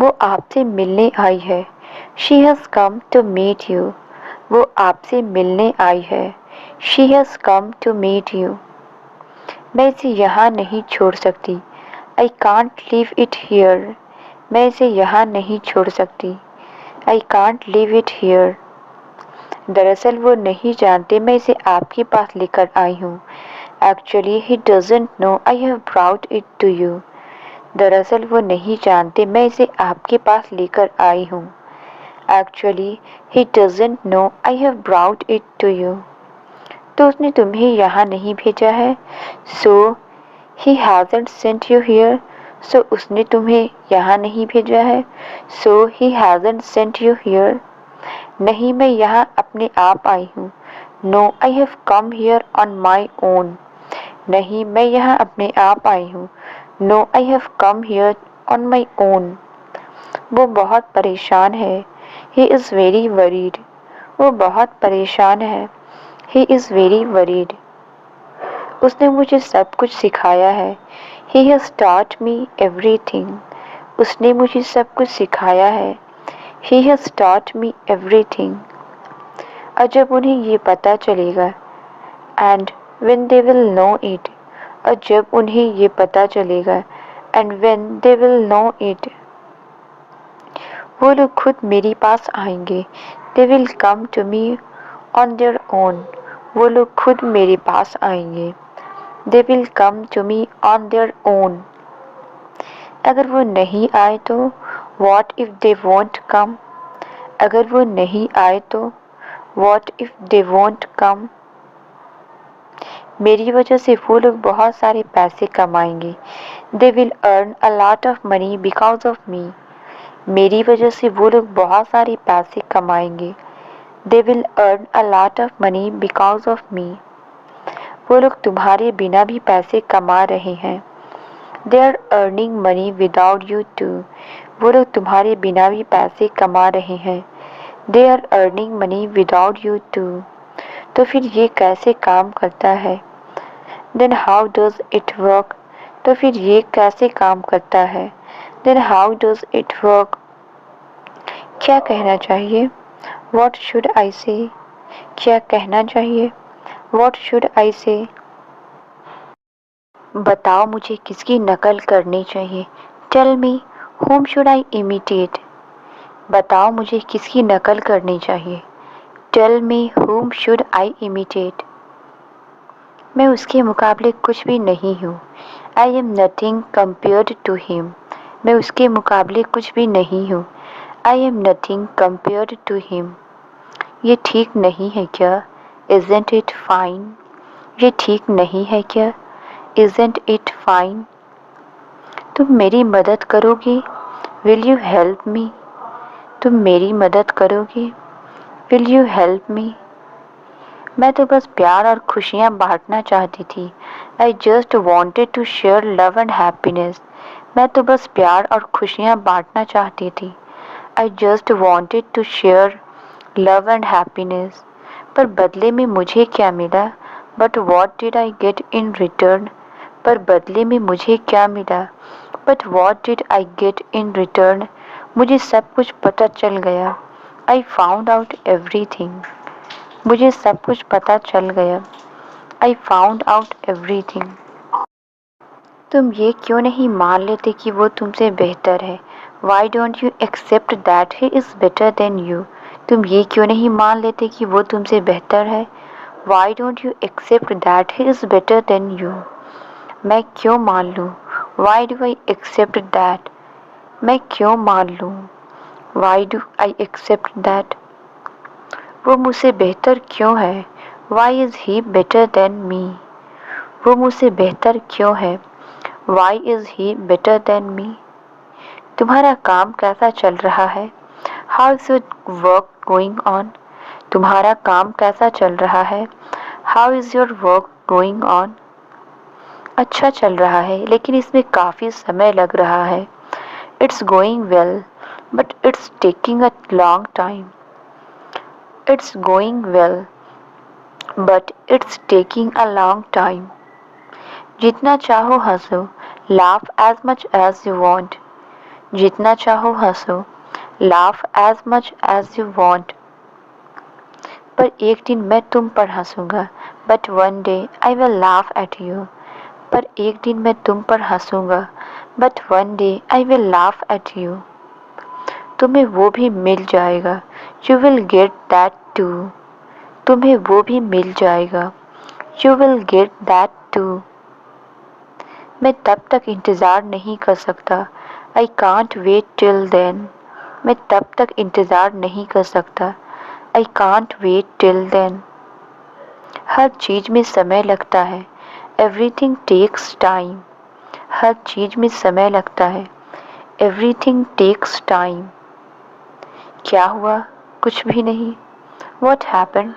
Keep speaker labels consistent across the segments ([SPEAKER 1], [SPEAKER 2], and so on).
[SPEAKER 1] वो आपसे मिलने आई है। She has come to meet you. वो आपसे मिलने आई है। She has come to meet you. मैं इसे यहाँ नहीं छोड़ सकती। I can't leave it here. मैं इसे यहाँ नहीं छोड़ सकती। I can't leave it here. दरअसल वो नहीं जानते मैं इसे आपके पास लेकर आई हूँ। Actually, he doesn't know I have brought it to you. दरअसल वो नहीं जानते मैं इसे आपके पास लेकर आई हूँ। Actually, he doesn't know I have brought it to you. तो उसने तुम्हें यहाँ नहीं भेजा है। So, he hasn't sent you here. So उसने तुम्हें यहाँ नहीं भेजा है। So he hasn't sent you here. नहीं, मैं यहाँ अपने आप आई हूँ। No, I have come here on my own. नहीं, मैं यहाँ अपने आप आई हूँ। No, I have come here on my own. वो बहुत परेशान है। He is very worried. वो बहुत परेशान है। He is very worried. उसने मुझे सब कुछ सिखाया है। He has taught me everything. उसने मुझे सब कुछ सिखाया है। He has taught me everything. और जब उन्हें ये पता चलेगा, and when they will know it, और जब उन्हें ये पता चलेगा, and when they will know it, वो लोग खुद मेरे पास आएंगे। They will come to me on their own. वो लोग खुद मेरे पास आएंगे। They will come to me on their own. अगर वो नहीं आए तो What if they won't come? अगर वो नहीं आए तो What if they won't come? मेरी वजह से वो लोग बहुत सारे पैसे कमाएंगे। They will earn a lot of money because of me. मेरी वजह से वो लोग बहुत सारे पैसे कमाएंगे। They will earn a lot of money because of me. वो लोग तुम्हारे बिना भी पैसे कमा रहे हैं। They are earning money without you too. वो लोग तुम्हारे बिना भी पैसे कमा रहे हैं। They are earning money without you too. तो फिर ये कैसे काम करता है? Then how does it work? तो फिर ये कैसे काम करता है? Then how does it work? क्या कहना चाहिए? What should I say? क्या कहना चाहिए? What should I say? बताओ मुझे किसकी नकल करनी चाहिए? Tell me, whom should I imitate? बताओ मुझे किसकी नकल करनी चाहिए? Tell me, whom should I imitate? मैं उसके मुकाबले कुछ भी नहीं हूँ। I am nothing compared to him. मैं उसके मुकाबले कुछ भी नहीं हूँ। I am nothing compared to him. ये ठीक नहीं है क्या? Isn't it fine? ये ठीक नहीं है क्या? Isn't it fine? तुम मेरी मदद करोगे? Will you help me? तुम मेरी मदद करोगे? Will you help me? मैं तो बस प्यार और खुशियाँ बांटना चाहती थी। I just wanted to share love and happiness. मैं तो बस प्यार और खुशियाँ बांटना चाहती थी। I just wanted to share love and happiness. पर बदले में मुझे क्या मिला? But what did I get in return? पर बदले में मुझे क्या मिला? But what did I get in return? मुझे सब कुछ पता चल गया। I found out everything. मुझे सब कुछ पता चल गया। I found out everything. तुम ये क्यों नहीं मान लेते कि वो तुमसे बेहतर है? Why don't you accept that he is better than you? तुम ये क्यों नहीं मान लेते कि वो तुमसे बेहतर है? Why don't you accept that he is better than you? मैं क्यों मान लूँ? Why do I accept that? मैं क्यों मान लूँ? Why do I accept that? वो मुझसे बेहतर क्यों है? Why is he better than me? वो मुझसे बेहतर क्यों है? Why is he better than me? तुम्हारा काम कैसा चल रहा है? How is your work going on? तुम्हारा काम कैसा चल रहा है? How is your work going on? अच्छा चल रहा है, लेकिन इसमें काफ़ी समय लग रहा है। It's going well, but it's taking a long time. It's going well, but it's taking a long time. जितना चाहो हंसो, laugh as much as you want. जितना चाहो हंसो, laugh as much as you want. पर एक दिन मैं तुम पर हंसूंगा, but one day I will laugh at you. पर एक दिन मैं तुम पर हंसूंगा, but one day I will laugh at you. तुम्हें वो भी मिल जाएगा, you will get that too. तुम्हें वो भी मिल जाएगा, you will get that too. मैं तब तक इंतज़ार नहीं कर सकता, I can't wait till then. मैं तब तक इंतज़ार नहीं कर सकता, I can't wait till then. हर चीज़ में समय लगता है, एवरीथिंग टेक्स टाइम। हर चीज़ में समय लगता है, एवरीथिंग टेक्स टाइम। क्या हुआ? कुछ भी नहीं। What happened?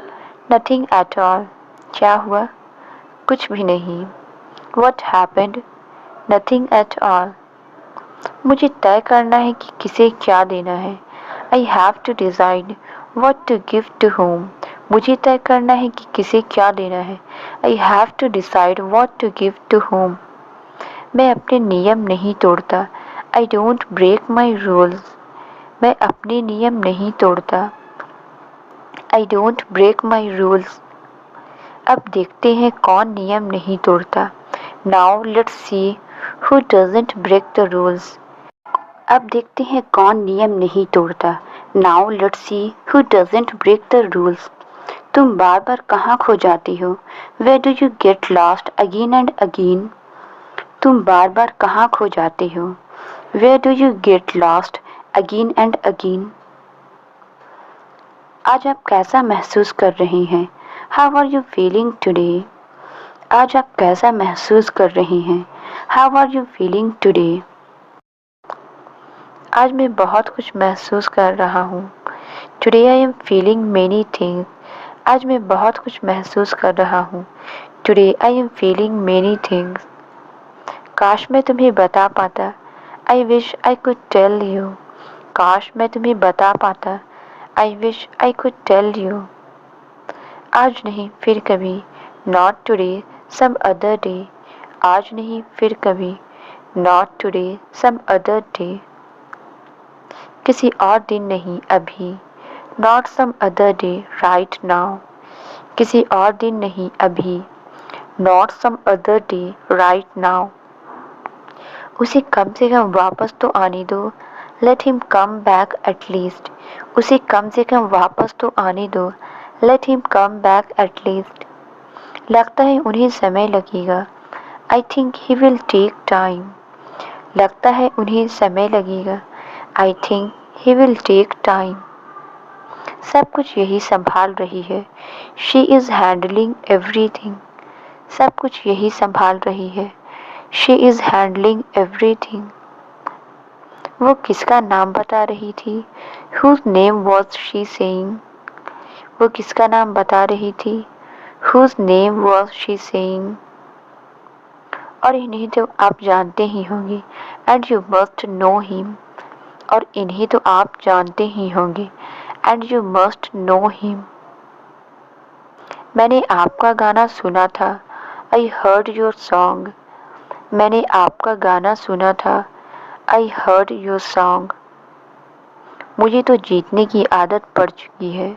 [SPEAKER 1] Nothing at all. क्या हुआ? कुछ भी नहीं। What happened? Nothing at all. मुझे तय करना है कि किसे क्या देना है। I have to decide what to give to whom. मुझे तय करना है कि किसे क्या देना है। I have to decide what to give to whom. मैं अपने नियम नहीं तोड़ता। I don't break my rules. मैं अपने नियम नहीं तोड़ता। I don't break my rules. अब देखते हैं कौन नियम नहीं तोड़ता। Now let's see who doesn't break the rules. अब देखते हैं कौन नियम नहीं तोड़ता। Now let's see who doesn't break the rules. तुम बार बार कहाँ खो जाती हो? Where do you get lost again and again? तुम बार बार कहाँ खो जाते हो? Where do you get lost again and again? आज आप कैसा महसूस कर रहे हैं? How are you feeling today? आज आप कैसा महसूस कर रहे हैं? How are you feeling today? आज मैं बहुत कुछ महसूस कर रहा हूँ। Today I am feeling many things. आज मैं बहुत कुछ महसूस कर रहा हूँ। Today I am feeling many things. काश मैं तुम्हें बता पाता। I wish I could tell you. काश मैं तुम्हें बता पाता। I wish I could tell you. आज नहीं फिर कभी, not today, some other day. आज नहीं फिर कभी, not today, some other day. किसी और दिन नहीं अभी, not some other day, right now. किसी और दिन नहीं अभी, not some other day, right now. उसे कम से कम वापस तो आने दो, let him come back at least. उसे कम से कम वापस तो आने दो, let him come back at least. लगता है उन्हें समय लगेगा, I think he will take time. लगता है उन्हें समय लगेगा, I think he will take time. सब कुछ यही संभाल रही है, she is handling everything. सब कुछ यही संभाल रही है, she is handling everything. वो किसका नाम बता रही थी? Whose name was she saying? वो किसका नाम बता रही थी? Whose name was she saying? और इन्हें तो आप जानते ही होंगे, and you must know him. और इन्हें तो आप जानते ही होंगे, and you must know him. मैंने आपका गाना सुना था, I heard your song. मैंने आपका गाना सुना था, I heard your song. मुझे तो जीतने की आदत पड़ चुकी है,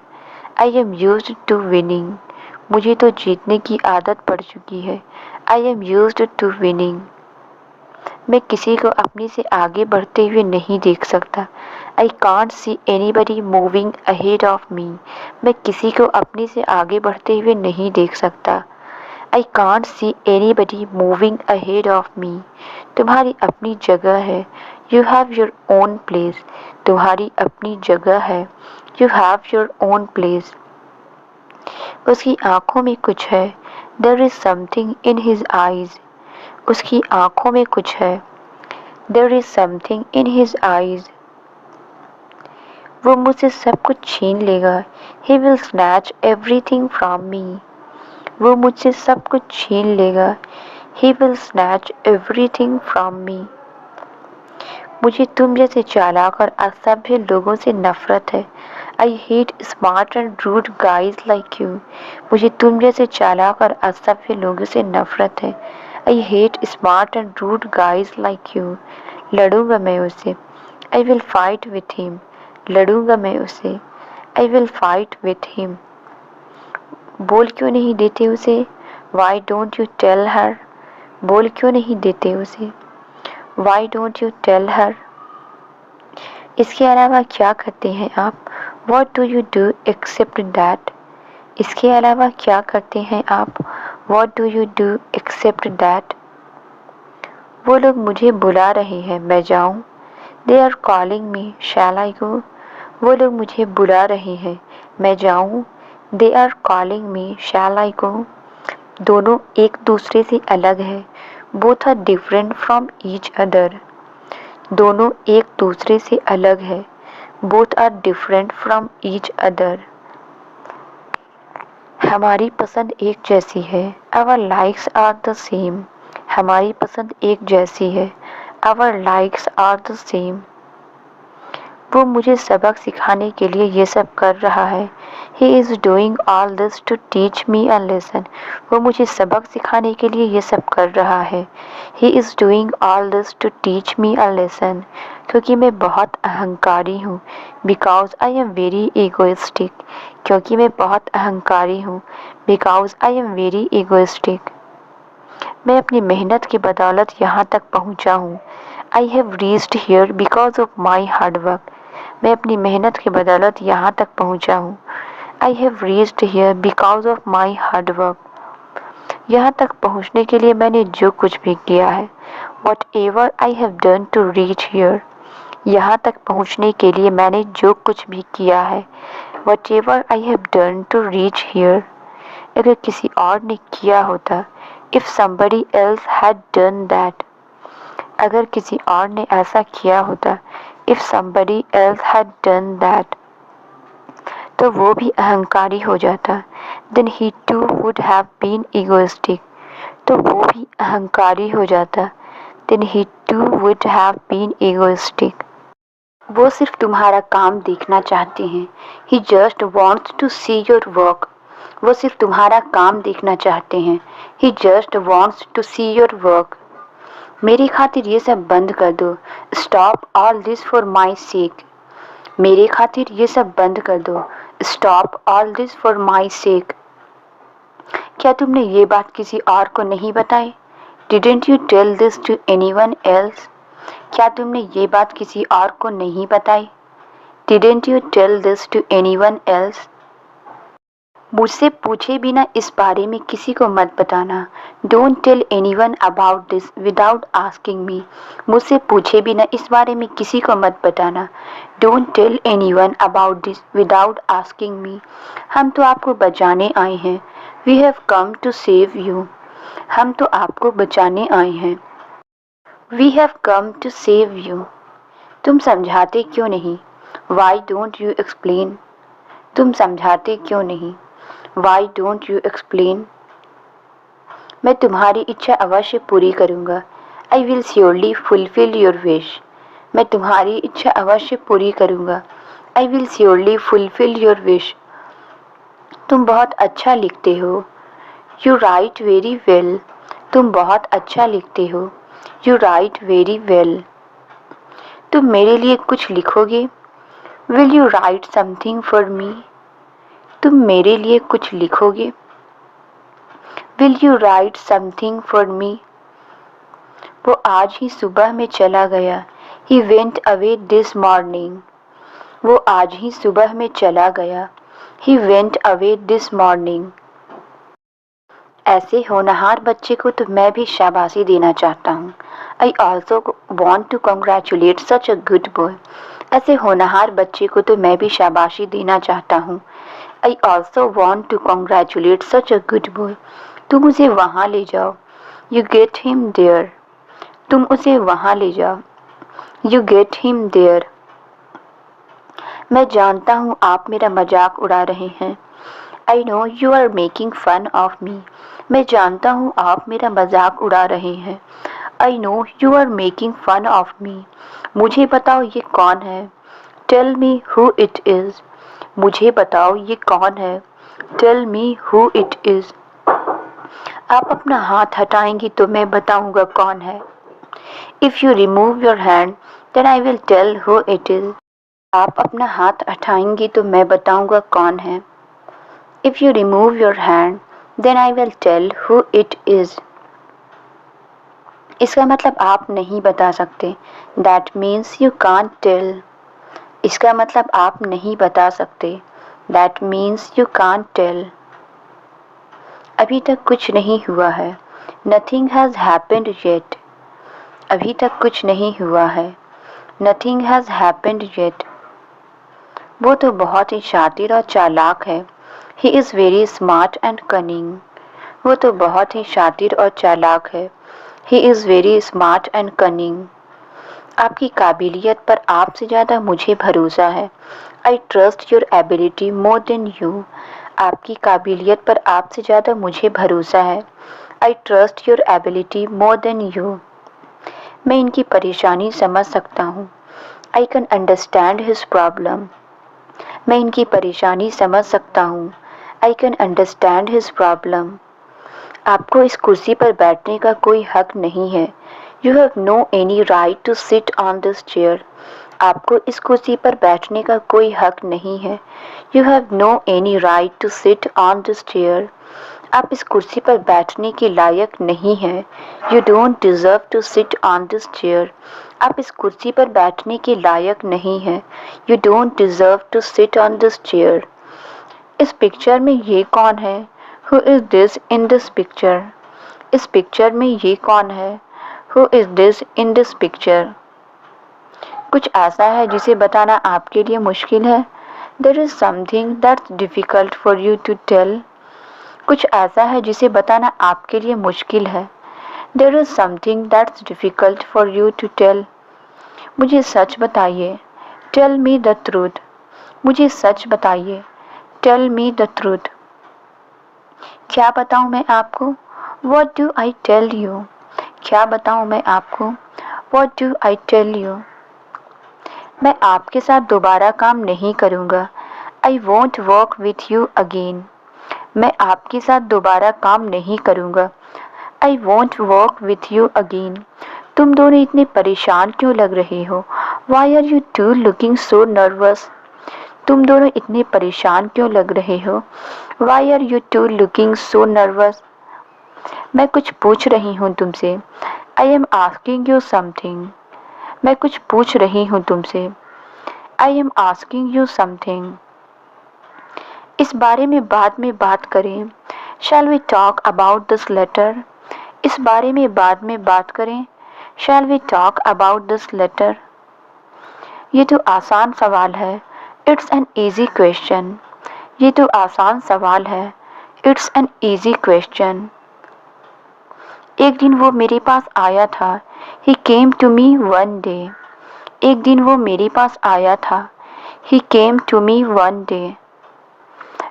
[SPEAKER 1] I am used to winning. मुझे तो जीतने की आदत पड़ चुकी है, I am used to winning. मैं किसी को अपने से आगे बढ़ते हुए नहीं देख सकता, I can't see anybody moving ahead of me. मैं किसी को अपने से आगे बढ़ते हुए नहीं देख सकता, I can't see anybody moving ahead of me. तुम्हारी अपनी जगह है, You have your own place. तुम्हारी अपनी जगह है, You have your own place. उसकी आँखों में कुछ है, There is something in his eyes. उसकी आँखों में कुछ है, There is something in his eyes. वो मुझसे सब कुछ छीन लेगा, He will snatch everything from me. वो मुझसे सब कुछ छीन लेगा, He will snatch everything from me. मुझे तुम जैसे चालाक और असभ्य लोगों से नफरत है, I hate smart and rude guys like you. मुझे तुम जैसे चालाक और असभ्य लोगों से नफरत है, I hate smart and rude guys like you. लड़ूंगा मैं उससे, I will fight with him, लड़ूंगा मैं उसे। I will fight with him, बोल क्यों नहीं देते उसे? Why don't you tell her, बोल क्यों नहीं देते उसे? Why don't you tell her. इसके अलावा क्या करते हैं आप? What do you do except that, इसके अलावा क्या करते हैं आप? What do you do except that. वो लोग मुझे बुला रहे हैं, मैं जाऊं? They are calling me, shall I गो, वो लोग मुझे बुला रहे हैं, मैं जाऊं? They are calling me, shall I go. दोनों एक दूसरे से अलग है, both are different from each other, दोनों एक दूसरे से अलग है, both are different from each other. हमारी पसंद एक जैसी है, our likes are the same, हमारी पसंद एक जैसी है, our likes are the same. वो मुझे सबक सिखाने के लिए ये सब कर रहा है, he is doing all this to teach me a lesson, वो मुझे सबक सिखाने के लिए ये सब कर रहा है, he is doing all this to teach me a lesson, क्योंकि मैं बहुत अहंकारी हूँ, because I am very egoistic, क्योंकि मैं बहुत अहंकारी हूँ, because I am very egoistic. मैं अपनी मेहनत की बदौलत यहाँ तक पहुँचा हूँ, I have reached here because of my hard work, मैं अपनी मेहनत की बदौलत यहाँ तक पहुँचा हूँ, I have reached here because of my hard work. यहाँ तक पहुँचने के लिए मैंने जो कुछ भी किया है, whatever I have done to reach here, यहाँ तक पहुँचने के लिए मैंने जो कुछ भी किया है, whatever I have done to reach here, अगर किसी और ने किया होता, if somebody else had done that, अगर किसी और ने ऐसा किया होता, if somebody else had done that, तो वो भी अहंकारी हो जाता, then he too would have been egoistic, तो वो भी अहंकारी हो जाता, then he too would have been egoistic। वो सिर्फ तुम्हारा काम देखना चाहते हैं, he just wants to see your work, वो सिर्फ तुम्हारा काम देखना चाहते हैं, he just wants to see your work। मेरी खातिर ये सब बंद कर दो, stop all this for my sake, मेरे खातिर ये सब बंद कर दो, stop all this for my sake। क्या तुमने ये बात किसी और को नहीं बताई? Didn't you tell this to anyone else? क्या तुमने ये बात किसी और को नहीं बताई? Didn't you tell this to anyone else? मुझसे पूछे बिना इस बारे में किसी को मत बताना, Don't tell anyone about this without asking me, मुझसे पूछे बिना इस बारे में किसी को मत बताना, Don't tell anyone about this without asking me। हम तो आपको बचाने आए हैं, We have come to save you, हम तो आपको बचाने आए हैं, We have come to save you। तुम समझाते क्यों नहीं? Why don't you explain? तुम समझाते क्यों नहीं? Why don't you explain? मैं तुम्हारी इच्छा अवश्य पूरी करूँगा, I will surely fulfill your wish। मैं तुम्हारी इच्छा अवश्य पूरी करूँगा, I will surely fulfill your wish। तुम बहुत अच्छा लिखते हो, You write very well। तुम बहुत अच्छा लिखते हो, You write very well। तुम मेरे लिए कुछ लिखोगे, Will you write something for me? तुम मेरे लिए कुछ लिखोगे, Will you write something for me? वो आज ही सुबह में चला गया, He went away this morning। वो आज ही सुबह में चला गया, He went away this morning। ऐसे होनहार बच्चे को तो मैं भी शाबाशी देना चाहता हूँ, I also want to congratulate such a good boy। ऐसे होनहार बच्चे को तो मैं भी शाबाशी देना चाहता हूँ, I also want to congratulate such a good boy। तुम उसे वहाँ ले जाओ, You get him there। तुम उसे वहाँ ले जाओ, You get him there। मैं जानता हूँ आप मेरा मजाक उड़ा रहे हैं, I know you are making fun of me। मैं जानता हूँ आप मेरा मजाक उड़ा रहे हैं, I know you are making fun of me। मुझे बताओ ये कौन है, Tell me who it is। मुझे बताओ ये कौन है, Tell me who it is। आप अपना हाथ हटाएंगी तो मैं बताऊंगा कौन है, If you remove your hand then I will tell who it is. आप अपना हाथ हटाएंगी तो मैं बताऊंगा कौन है. If you remove your hand, then I will tell who it is. इसका मतलब आप नहीं बता सकते. That means you can't tell. इसका मतलब आप नहीं बता सकते. That means you can't tell. अभी तक कुछ नहीं हुआ है. Nothing has happened yet. अभी तक कुछ नहीं हुआ है. Nothing has happened yet. वो तो बहुत ही शातिर और चालाक है. He is very smart and cunning. वो तो बहुत ही शातिर और चालाक है. He is very smart and cunning. आपकी काबिलियत पर आपसे ज़्यादा मुझे भरोसा है. I trust your ability more than you. आपकी काबिलियत पर आपसे ज़्यादा मुझे भरोसा है. I trust your ability more than you. मैं इनकी परेशानी समझ सकता हूँ. I can understand his problem. मैं इनकी परेशानी समझ सकता हूँ. I can understand his problem. आपको इस कुर्सी पर बैठने का कोई हक नहीं है. You have no any right to sit on this chair. आपको इस कुर्सी पर बैठने का कोई हक नहीं है. You have no any right to sit on this chair. आप इस कुर्सी पर बैठने के लायक नहीं हैं. You don't deserve to sit on this chair. आप इस कुर्सी पर बैठने के लायक नहीं हैं. You don't deserve to sit on this chair. इस पिक्चर में ये कौन है? Who is this in this picture? इस पिक्चर में ये कौन है? Who is this in this picture? कुछ ऐसा है जिसे बताना आपके लिए मुश्किल है. There is something that's difficult for you to tell. कुछ ऐसा है जिसे बताना आपके लिए मुश्किल है. There is something that's difficult for you to tell. मुझे सच बताइए. Tell me the truth. मुझे सच बताइए. Tell me the truth. क्या बताऊं मैं आपको? What do I tell you? क्या बताऊं मैं आपको? What do I tell you? मैं आपके साथ दोबारा काम नहीं करूंगा. I won't work with you again. मैं आपके साथ दोबारा काम नहीं करूंगा. I won't work with you again. तुम दोनों इतने परेशान क्यों लग रहे हो? Why are you two looking so nervous? तुम दोनों इतने परेशान क्यों लग रहे हो? Why are you two looking so nervous? मैं कुछ पूछ रही हूँ तुमसे. I am asking you something. मैं कुछ पूछ रही हूँ तुमसे. I am asking you something. इस बारे में बाद में बात करें. Shall we talk about this later? इस बारे में बाद में बात करें. Shall we talk about this later? ये तो आसान सवाल है. It's an easy question. ये तो आसान सवाल है. It's an easy question. एक दिन वो मेरे पास आया था. He came to me one day. एक दिन वो मेरे पास आया था. He came to me one day.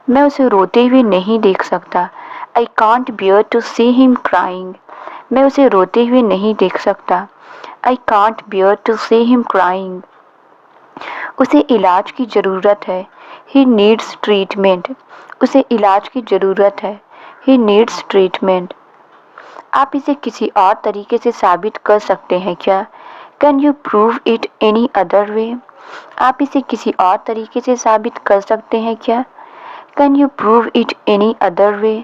[SPEAKER 1] मैं उसे रोते हुए नहीं देख सकता. I can't bear to see him crying. मैं उसे रोते हुए नहीं देख सकता. I can't bear to see him crying. उसे इलाज की ज़रूरत है. He needs treatment. उसे इलाज की ज़रूरत है. He needs treatment. आप इसे किसी और तरीके से साबित कर सकते हैं क्या? Can you prove it any other way? आप इसे किसी और तरीके से साबित कर सकते हैं क्या? Can you prove it any other way?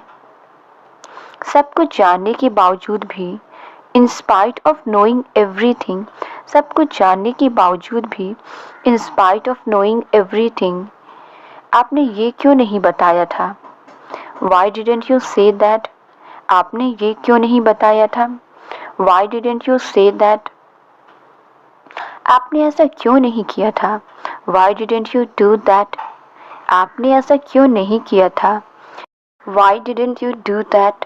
[SPEAKER 1] सब कुछ जानने के बावजूद भी, in spite of knowing everything, सब कुछ जानने के बावजूद भी, in spite of knowing everything, आपने ये क्यों नहीं बताया था? Why didn't you say that? आपने ये क्यों नहीं बताया था? Why didn't you say that? आपने ऐसा क्यों नहीं किया था? Why didn't you do that? आपने ऐसा क्यों नहीं किया था? Why didn't you do that?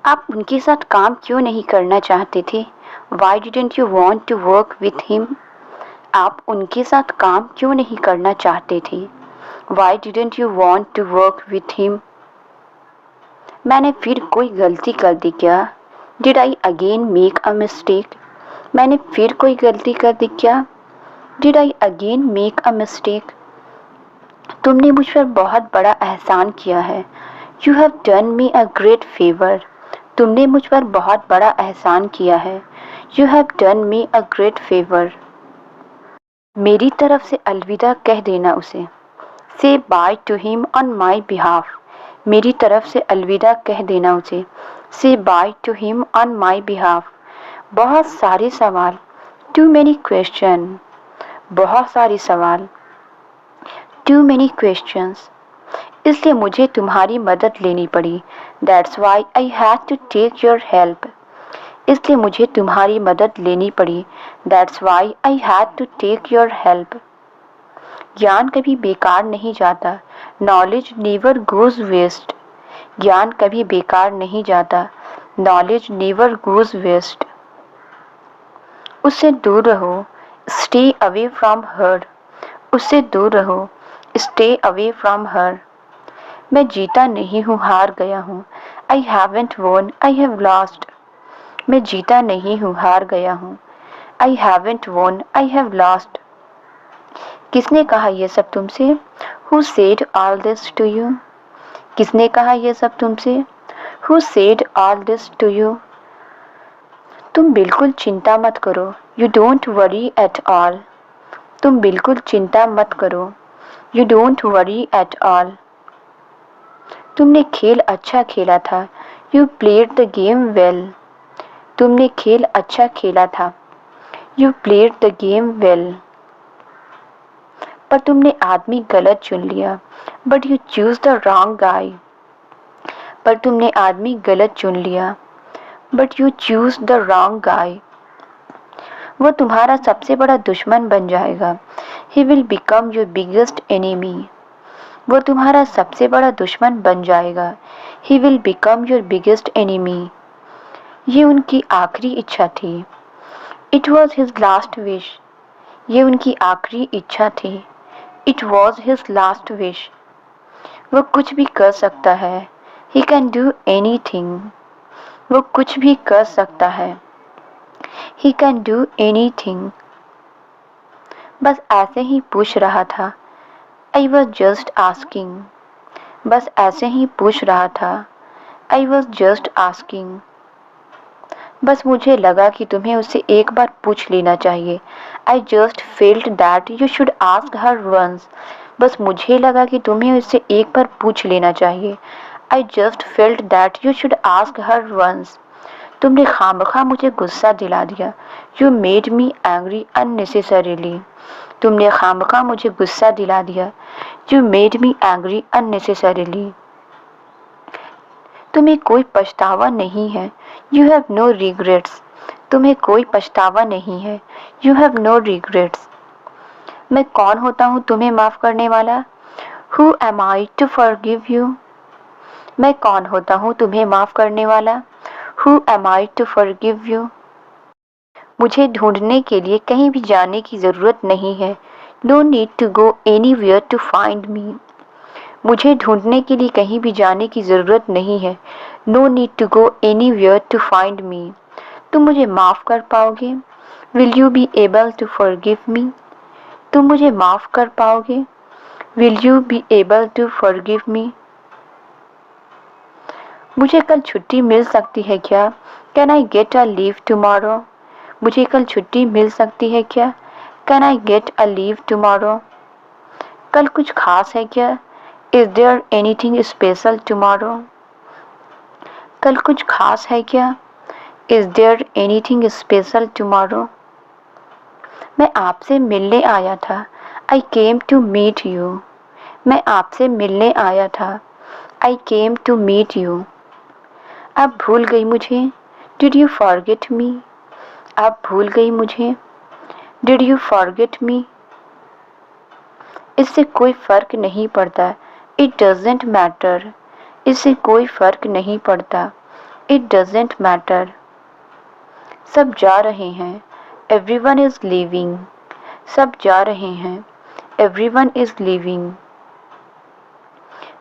[SPEAKER 1] आप उनके साथ काम क्यों नहीं करना चाहते थे? Why didn't you want to work with him? आप उनके साथ काम क्यों नहीं करना चाहते थे? Why didn't you want to work with him? मैंने फिर कोई गलती कर दी क्या? Did I again make a mistake? मैंने फिर कोई गलती कर दी क्या? Did I again make a mistake? तुमने मुझ पर बहुत बड़ा एहसान किया है. You have done me a great favor. तुमने मुझ पर बहुत बड़ा एहसान किया है। You have done me a great favour. मेरी तरफ से अलविदा कह देना उसे। Say bye to him on my behalf. मेरी तरफ से अलविदा कह देना उसे। Say bye to him on my behalf. बहुत सारे सवाल। Too many question. बहुत सारे सवाल। Too many questions. इसलिए मुझे तुम्हारी मदद लेनी पड़ी। That's why I had to take your help. इसलिए मुझे तुम्हारी मदद लेनी पड़ी। That's why I had to take your help. ज्ञान कभी बेकार नहीं जाता। Knowledge never goes waste. ज्ञान कभी बेकार नहीं जाता। Knowledge never goes waste. उससे दूर रहो। Stay away from her. उससे दूर रहो। Stay away from her. मैं जीता नहीं हूँ, हार गया हूँ। I haven't won, I have lost. मैं जीता नहीं हूँ, हार गया हूँ। I haven't won, I have lost. किसने कहा ये सब तुमसे? Who said all this to you? किसने कहा ये सब तुमसे? Who said all this to you? तुम बिल्कुल चिंता मत करो। You don't worry at all. तुम बिल्कुल चिंता मत करो। You don't worry at all. तुमने खेल अच्छा खेला था। You played the game well. तुमने खेल अच्छा खेला था। You played the game well. पर तुमने आदमी गलत चुन लिया। But you choose the wrong guy. पर तुमने आदमी गलत चुन लिया। But you choose the wrong guy. वो तुम्हारा सबसे बड़ा दुश्मन बन जाएगा। He will become your biggest enemy. वो तुम्हारा सबसे बड़ा दुश्मन बन जाएगा। He will become your biggest enemy. ये उनकी आखिरी इच्छा थी। It was his last wish. ये उनकी आखिरी इच्छा थी। It was his last wish. वो कुछ भी कर सकता है। He can do anything. वो कुछ भी कर सकता है। He can do anything. बस ऐसे ही पूछ रहा था। I was just asking. बस ऐसे ही पूछ रहा था। I was just asking. बस मुझे लगा कि तुम्हें उससे एक बार पूछ लेना चाहिए। I just felt that you should ask her once. बस मुझे लगा कि तुम्हें उससे एक बार पूछ लेना चाहिए। I just felt that you should ask her once. तुमने खामखा मुझे गुस्सा दिला दिया। You made me angry unnecessarily. तुमने खामखा मुझे गुस्सा दिला दिया। You made me angry unnecessarily. तुम्हें कोई पछतावा नहीं है। You have no regrets. तुम्हें कोई पछतावा नहीं है। You have no regrets. मैं कौन होता हूँ तुम्हें माफ़ करने वाला? Who am I to forgive you? मैं कौन होता हूँ तुम्हें माफ़ करने वाला? Who am I to forgive you? मुझे ढूंढने के लिए कहीं भी जाने की ज़रूरत नहीं है। No need to go anywhere to find me. मुझे ढूंढने के लिए कहीं भी जाने की ज़रूरत नहीं है। No need to go anywhere to find me. तुम मुझे माफ़ कर पाओगे? Will you be able to forgive me? तुम मुझे माफ़ कर पाओगे? Will you be able to forgive me? मुझे कल छुट्टी मिल सकती है क्या? Can I get a leave tomorrow? मुझे कल छुट्टी मिल सकती है क्या? Can I get a leave tomorrow? कल कुछ खास है क्या? Is there anything special tomorrow? कल कुछ खास है क्या? Is there anything special tomorrow? मैं आपसे मिलने आया था। I came to meet you. मैं आपसे मिलने आया था। I came to meet you. आप भूल गई मुझे। Did you forget me? आप भूल गई मुझे। Did you forget me? इससे कोई फर्क नहीं पड़ता। It doesn't matter. इससे कोई फर्क नहीं पड़ता। It doesn't matter. सब जा रहे हैं। Everyone is leaving. सब जा रहे हैं। Everyone is leaving.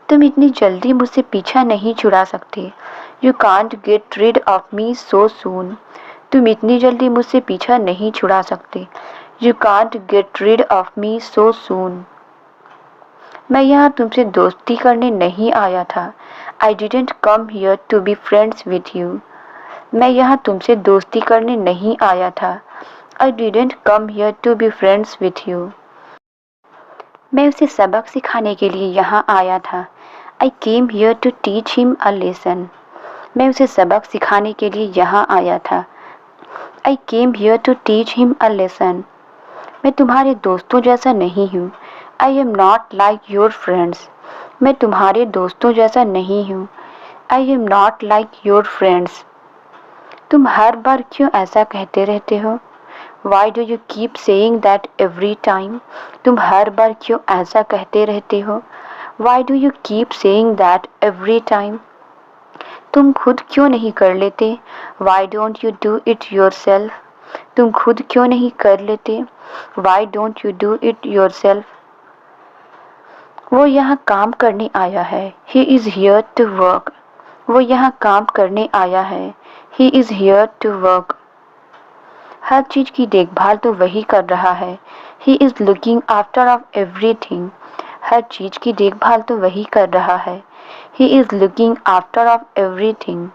[SPEAKER 1] तुम इतनी जल्दी मुझसे पीछा नहीं छुड़ा सकते। You can't get rid of me so soon. तुम इतनी जल्दी मुझसे पीछा नहीं छुड़ा सकते। You can't get rid of me so soon. मैं यहाँ तुमसे दोस्ती करने नहीं आया था। I didn't come here to be friends with you. मैं यहाँ तुमसे दोस्ती करने नहीं आया था। I didn't come here to be friends with you. मैं उसे सबक सिखाने के लिए यहाँ आया था। I came here to teach him a lesson. मैं उसे सबक सिखाने के लिए यहाँ आया था। I came here to teach him a lesson. मैं तुम्हारे दोस्तों जैसा नहीं हूँ। I am not like your friends. मैं तुम्हारे दोस्तों जैसा नहीं हूँ। I am not like your friends. तुम हर बार क्यों ऐसा कहते रहते हो? Why do you keep saying that every time? तुम हर बार क्यों ऐसा कहते रहते हो? Why do you keep saying that every time? तुम खुद क्यों नहीं कर लेते? Why don't you do it yourself? तुम खुद क्यों नहीं कर लेते? Why don't you do it yourself? वो यहाँ काम करने आया है। He is here to work. वो यहाँ काम करने आया है। He is here to work. हर चीज की देखभाल तो वही कर रहा है। He is looking after of everything. हर चीज की देखभाल तो वही कर रहा है। He is looking after of everything.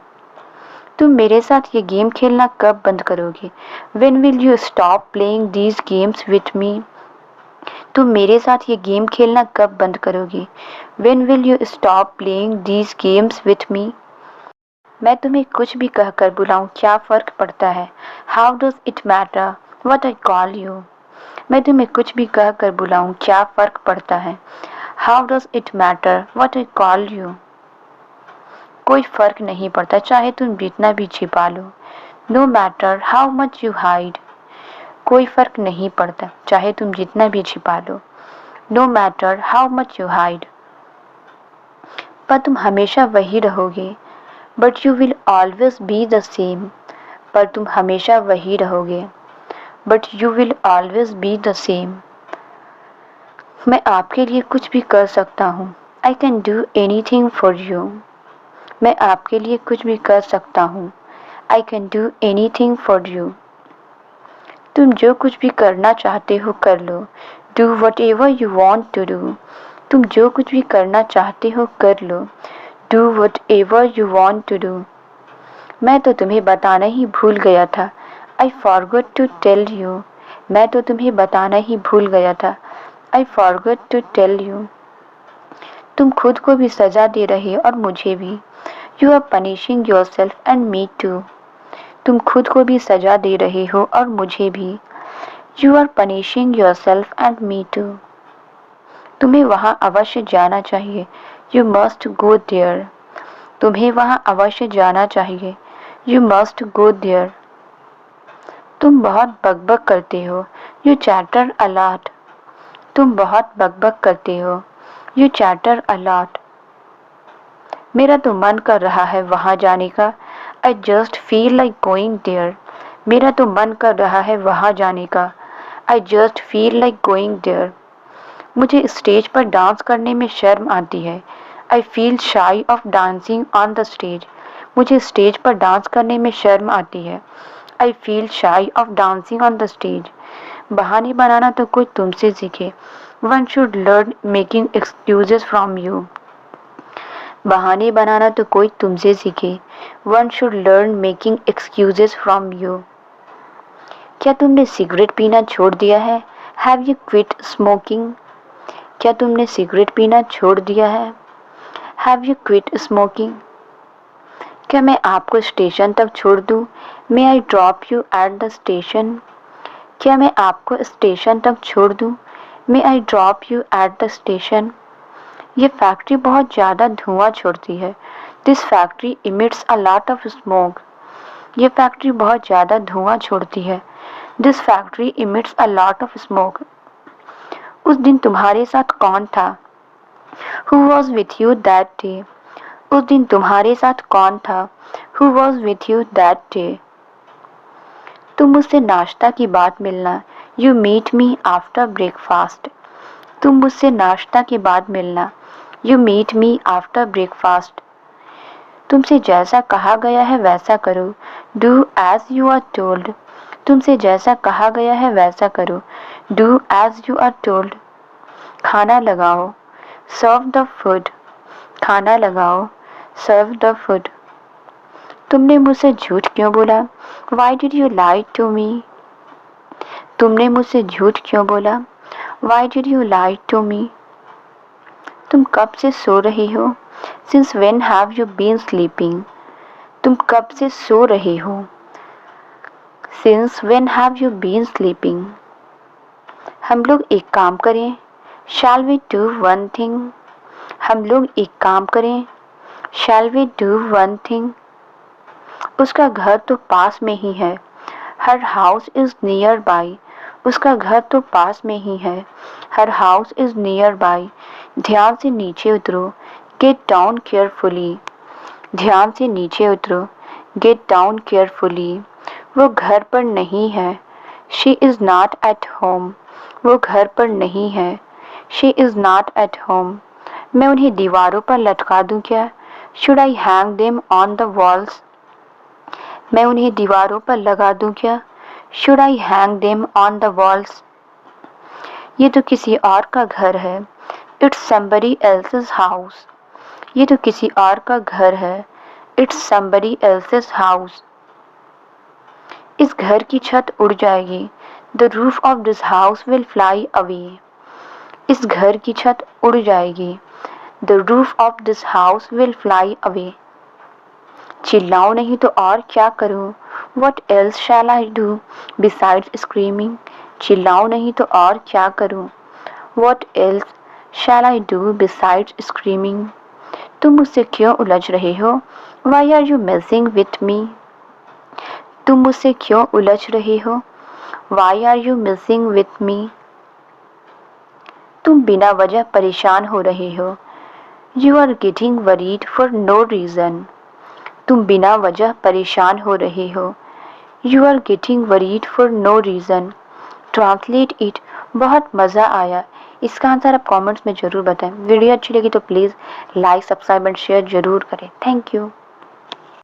[SPEAKER 1] तुम मेरे साथ ये गेम खेलना कब बंद करोगे? When will you stop playing these games with me? तुम मेरे साथ ये गेम खेलना कब बंद करोगे? When will you stop playing these games with me? मैं तुम्हें कुछ भी कहकर बुलाऊं क्या फ़र्क पड़ता है? How does it matter what I call you? मैं तुम्हें कुछ भी कहकर बुलाऊं क्या फ़र्क पड़ता है? How does it matter what I call you? कोई फ़र्क नहीं पड़ता चाहे तुम जितना भी छिपा लो। No matter how much you hide. कोई फ़र्क नहीं पड़ता चाहे तुम जितना भी छिपा लो। No matter how much you hide. पर तुम हमेशा वही रहोगे। But you will always be the same. पर तुम हमेशा वही रहोगे। But you will always be the same. मैं आपके लिए कुछ भी कर सकता हूँ। I can do anything for you. मैं आपके लिए कुछ भी कर सकता हूँ। I can do anything for you. तुम जो कुछ भी करना चाहते हो कर लो। Do whatever you want to do. तुम जो कुछ भी करना चाहते हो कर लो। Do whatever you want to do. मैं तो तुम्हें बताना ही भूल गया था। I forgot to tell you. मैं तो तुम्हें बताना ही भूल गया था। I forgot to tell you. तुम खुद को भी सजा दे रहे और मुझे भी। You are punishing yourself and me too. तुम खुद को भी सजा दे रहे हो और मुझे भी। You are punishing yourself and me too. तुम्हें वहाँ अवश्य जाना चाहिए। You must go there. तुम्हें वहाँ अवश्य जाना चाहिए। You must go there. तुम बहुत बकबक करते हो। You chatter a lot. तुम बहुत बकबक करते हो। You chatter a lot. मेरा तो मन कर रहा है वहाँ जाने का। I just feel like going there. मेरा तो मन कर रहा है वहाँ जाने का। I just feel like going there. मुझे स्टेज पर डांस करने में शर्म आती है। I feel shy of dancing on the stage. मुझे स्टेज पर डांस करने में शर्म आती है। I feel shy of dancing on the stage. बहाने बनाना तो कोई तुमसे सीखे। One should learn making excuses from you. बहाने बनाना तो कोई तुमसे सीखे। One should learn making excuses from you. क्या तुमने सिगरेट पीना छोड़ दिया है? Have you quit smoking? क्या तुमने सिगरेट पीना छोड़ दिया है? Have you quit smoking? क्या मैं आपको स्टेशन तक छोड़ दूँ? May I drop you at the station? क्या मैं आपको स्टेशन तक छोड़ दूँ? May I drop you at the station? ये फैक्ट्री बहुत ज़्यादा धुआं छोड़ती है। This factory emits a lot of smoke. ये फैक्ट्री बहुत ज़्यादा धुआं छोड़ती है। This factory emits a lot of smoke. उस दिन तुम्हारे साथ कौन था? Who was with you that day? उस दिन तुम्हारे साथ कौन था? Who was with you that day? तुम मुझसे नाश्ता के बाद मिलना। You meet me after breakfast. तुम मुझसे नाश्ता के बाद मिलना। You meet me after breakfast. तुमसे जैसा कहा गया है वैसा करो। Do as you are told. तुमसे जैसा कहा गया है वैसा करो। Do as you are told. खाना लगाओ। Serve the food. खाना लगाओ। Serve the food. तुमने मुझसे झूठ क्यों बोला? Why did you lie to me? तुमने मुझसे झूठ क्यों बोला? Why did you lie to me? तुम कब से सो रही हो? Since when have you been sleeping? तुम कब से सो रही हो? Since when have you been sleeping? हम लोग एक काम करें. Shall we do one thing? हम लोग एक काम करें. Shall we do one thing? उसका घर तो पास में ही है. Her house is nearby. उसका घर तो पास में ही है. Her house is nearby. ध्यान से नीचे उतरो. Get down carefully. ध्यान से नीचे उतरो. Get down carefully. वो घर पर नहीं है. She is not at home. वो घर पर नहीं है. She is not at home. मैं उन्हें दीवारों पर लटका दूं क्या? Should I hang them on the walls? मैं उन्हें दीवारों पर लगा दूं क्या? Should I hang them on the walls? ये तो किसी और का घर है. It's somebody else's house. ये तो किसी और का घर है. It's somebody else's house. इस घर की छत उड़ जाएगी. The roof of this house will fly away. इस घर की छत उड़ जाएगी. The roof of this house will fly away. चिल्लाओ नहीं तो और क्या करूं? What else shall I do besides screaming? चिल्लाओ नहीं तो और क्या करूं? What else shall I do besides screaming? तुम मुझसे क्यों उलझ रहे हो? Why are you messing with me? तुम मुझसे क्यों उलझ रहे हो? Why are you messing with me? तुम बिना वजह परेशान हो रहे हो. You are getting worried for no reason. तुम बिना वजह परेशान हो रहे हो. You are getting worried for no reason. Translate it. बहुत मज़ा आया. इसका आंसर आप कमेंट्स में ज़रूर बताएं. वीडियो अच्छी लगी तो please like, subscribe and share ज़रूर करें. Thank you.